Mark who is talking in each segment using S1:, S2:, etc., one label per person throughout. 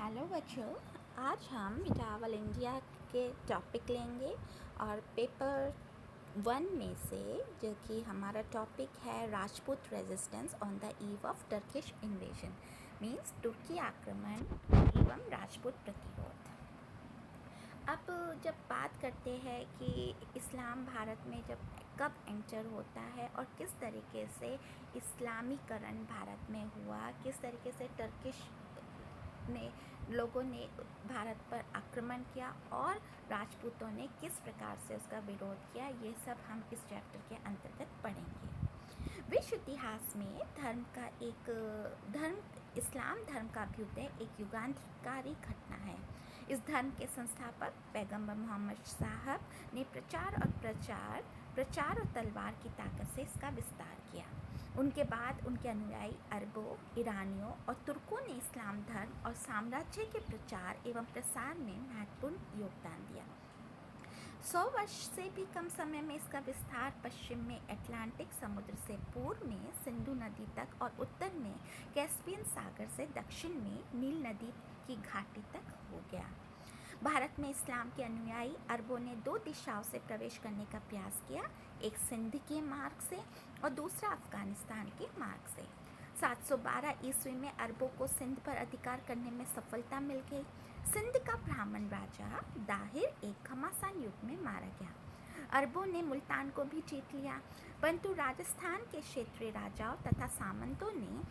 S1: Hello बच्चों, आज हम मिटावल इंडिया के टॉपिक लेंगे और पेपर 1 में से, जो कि हमारा टॉपिक है Rajput resistance on the eve of Turkish invasion, means तुर्की आक्रमण एवं राजपूत प्रतिरोध। अब जब बात करते हैं कि इस्लाम भारत में कब एंटर होता है और किस तरीके से इस्लामीकरण भारत में हुआ, किस तरीके से टर्किश लोगों ने भारत पर आक्रमण किया और राजपूतों ने किस प्रकार से उसका विरोध किया, ये सब हम इस चैप्टर के अंतर्गत पढ़ेंगे। विश्व इतिहास में इस्लाम धर्म का अभ्युदय एक युगांतकारी घटना है। इस धर्म के संस्थापक पैगंबर मोहम्मद साहब ने प्रचार और तलवार की ताकत से इसका विस्तार किया। उनके बाद उनके अनुयायी अरबों, ईरानियों और तुर्कों ने इस्लाम धर्म और साम्राज्य के प्रचार एवं प्रसार में महत्वपूर्ण योगदान दिया। 100 वर्ष से भी कम समय में इसका विस्तार पश्चिम में अटलांटिक समुद्र से पूर्व में सिंधु नदी तक और उत्तर में कैस्पियन सागर से दक्षिण में नील नदी की घाटी तक हो गया। भारत में इस्लाम के अनुयायी अरबों ने 2 दिशाओं से प्रवेश करने का प्रयास किया, एक सिंध के मार्ग से और दूसरा अफगानिस्तान के मार्ग से। 712 ईस्वी में अरबों को सिंध पर अधिकार करने में सफलता मिल गई। सिंध का ब्राह्मण राजा दाहिर एक घमासान युद्ध में मारा गया। अरबों ने मुल्तान को भी जीत लिया, परंतु राजस्थान के क्षेत्रीय राजाओं तथा सामंतों ने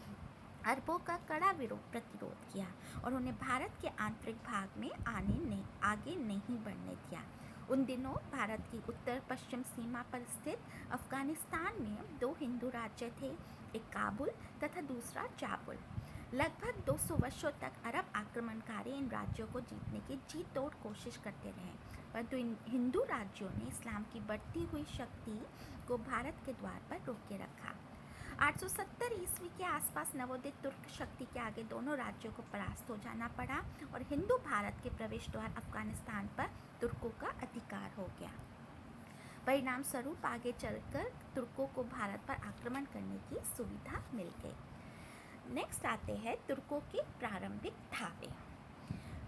S1: अरबों का कड़ा प्रतिरोध किया और उन्हें भारत के आंतरिक भाग में आगे नहीं बढ़ने दिया। उन दिनों भारत की उत्तर पश्चिम सीमा पर स्थित अफगानिस्तान में 2 हिंदू राज्य थे, एक काबुल तथा दूसरा जाबुल। लगभग 200 वर्षों तक अरब आक्रमणकारी इन राज्यों को जीतने की जी तोड़ कोशिश करते रहे, परंतु इन हिंदू राज्यों ने इस्लाम की बढ़ती हुई शक्ति को भारत के द्वार पर रोके रखा। 870 ईस्वी के आसपास नवोदित तुर्क शक्ति के आगे दोनों राज्यों को परास्त हो जाना पड़ा और हिंदू भारत के प्रवेश द्वार अफगानिस्तान पर तुर्कों का अधिकार हो गया। परिणाम स्वरूप आगे चलकर तुर्कों को भारत पर आक्रमण करने की सुविधा मिल गई। नेक्स्ट आते हैं तुर्कों के प्रारंभिक धावे।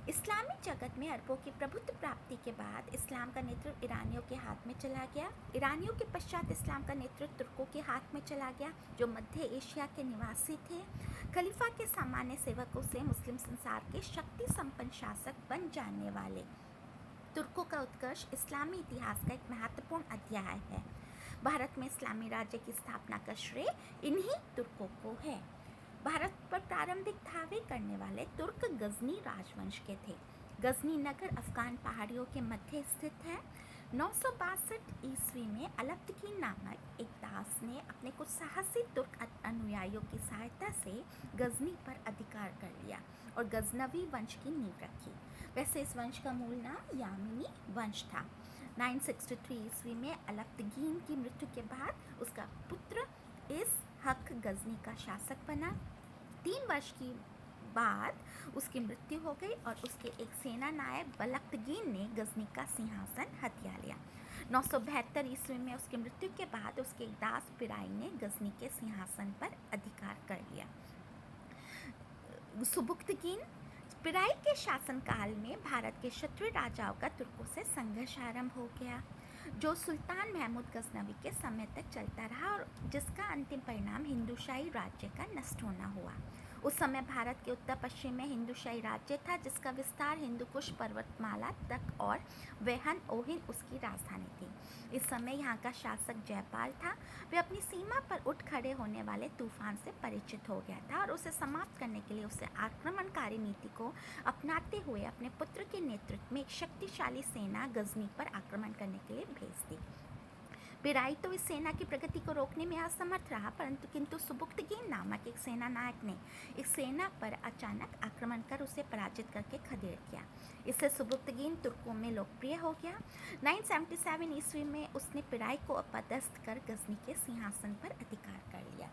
S1: इस्लामी जगत में अरबों की प्रभुत्व प्राप्ति के बाद इस्लाम का नेतृत्व ईरानियों के हाथ में चला गया। ईरानियों के पश्चात इस्लाम का नेतृत्व तुर्कों के हाथ में चला गया, जो मध्य एशिया के निवासी थे। खलीफा के सामान्य सेवकों से मुस्लिम संसार के शक्ति संपन्न शासक बन जाने वाले तुर्कों का उत्कर्ष इस्लामी इतिहास का एक महत्वपूर्ण अध्याय है। भारत में इस्लामी राज्य की स्थापना का श्रेय इन्हीं तुर्कों को है। भारत पर प्रारंभिक धावे करने वाले तुर्क गजनी राजवंश के थे। गजनी नगर अफगान पहाड़ियों के मध्य स्थित है। 962 ईस्वी में अलब्दकीन नामक एक दास ने अपने कुछ साहसी तुर्क अनुयायियों की सहायता से गजनी पर अधिकार कर लिया और गजनवी वंश की नींव रखी। वैसे इस वंश का मूल नाम यामिनी वंश था। 963 ईस्वी में अलब्दकीन की मृत्यु के बाद उसका पुत्र इस हक गजनी का शासक बना। 3 वर्ष की बाद उसकी मृत्यु हो गई और उसके एक सेना नायक बलख्तगीन ने गजनी का सिंहासन हथिया लिया। 972 ईस्वी में उसकी मृत्यु के बाद उसके एक दास पिराई ने गजनी के सिंहासन पर अधिकार कर लिया। सुबुक्तगीन पिराई के शासनकाल में भारत के क्षत्रिय राजाओं का तुर्कों से संघर्ष आरंभ हो गया, जो सुल्तान महमूद गजनवी के समय तक चलता रहा और जिसका अंतिम परिणाम हिंदूशाही राज्य का नष्ट होना हुआ। उस समय भारत के उत्तर पश्चिम में हिंदूशाही राज्य था, जिसका विस्तार हिंदुकुश पर्वतमाला तक और वेहन ओहिन उसकी राजधानी थी। इस समय यहाँ का शासक जयपाल था। वे अपनी सीमा पर उठ खड़े होने वाले तूफान से परिचित हो गया था और उसे समाप्त करने के लिए उसे आक्रमणकारी नीति को अपनाते हुए अपने पुत्र के नेतृत्व में एक शक्तिशाली सेना गजनी पर आक्रमण करने के लिए भेज दी। पिराई तो इस सेना की प्रगति को रोकने में असमर्थ रहा, किंतु सुबुक्तगीन नामक एक सेना नायक ने इस सेना पर अचानक आक्रमण कर उसे पराजित करके खदेड़ दिया। इससे सुबुक्तगीन तुर्कों में लोकप्रिय हो गया। 977 ईस्वी में उसने पिराई को अपदस्थ कर गजनी के सिंहासन पर अधिकार कर लिया।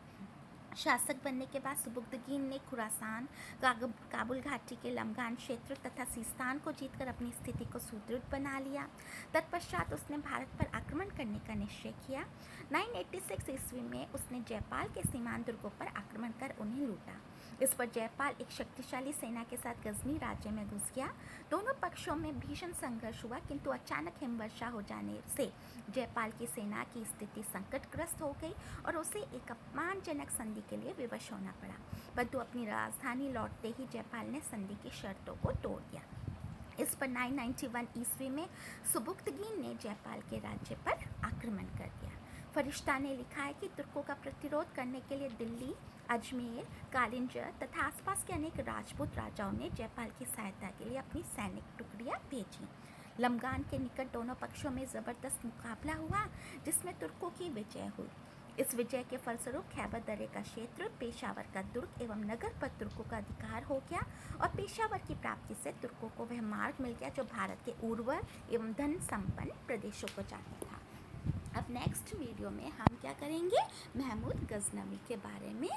S1: शासक बनने के बाद सुबुक्तगीन ने खुरासान, काबुल घाटी के लमगान क्षेत्र तथा सीस्तान को जीतकर अपनी स्थिति को सुदृढ़ बना लिया। तत्पश्चात उसने भारत पर आक्रमण करने का निश्चय किया। 986 ईस्वी में उसने जयपाल के सीमांत दुर्गों पर आक्रमण कर उन्हें लूटा। इस पर जयपाल एक शक्तिशाली सेना के साथ गजनी राज्य में घुस गया। दोनों पक्षों में भीषण संघर्ष हुआ, किंतु अचानक हिमवर्षा हो जाने से जयपाल की सेना की स्थिति संकटग्रस्त हो गई और उसे एक अपमानजनक संधि के लिए विवश होना पड़ा। परंतु अपनी राजधानी लौटते ही जयपाल ने संधि की शर्तों को तोड़ दिया। इस पर 991 ईस्वी में सुबुक्तगीन ने जयपाल के राज्य पर आक्रमण कर दिया। फरिश्ता ने लिखा है कि तुर्कों का प्रतिरोध करने के लिए दिल्ली, अजमेर, कालिंजर तथा आसपास के अनेक राजपूत राजाओं ने जयपाल की सहायता के लिए अपनी सैनिक टुकड़ियां भेजी। लमगान के निकट दोनों पक्षों में ज़बरदस्त मुकाबला हुआ, जिसमें तुर्कों की विजय हुई। इस विजय के फलस्वरूप खैबर दर्रे का क्षेत्र, पेशावर का दुर्ग एवं नगर पर तुर्कों का अधिकार हो गया और पेशावर की प्राप्ति से तुर्कों को वह मार्ग मिल गया जो भारत के उर्वर एवं धन संपन्न प्रदेशों को जाता था। अब नेक्स्ट वीडियो में हम क्या करेंगे, महमूद गजनवी के बारे में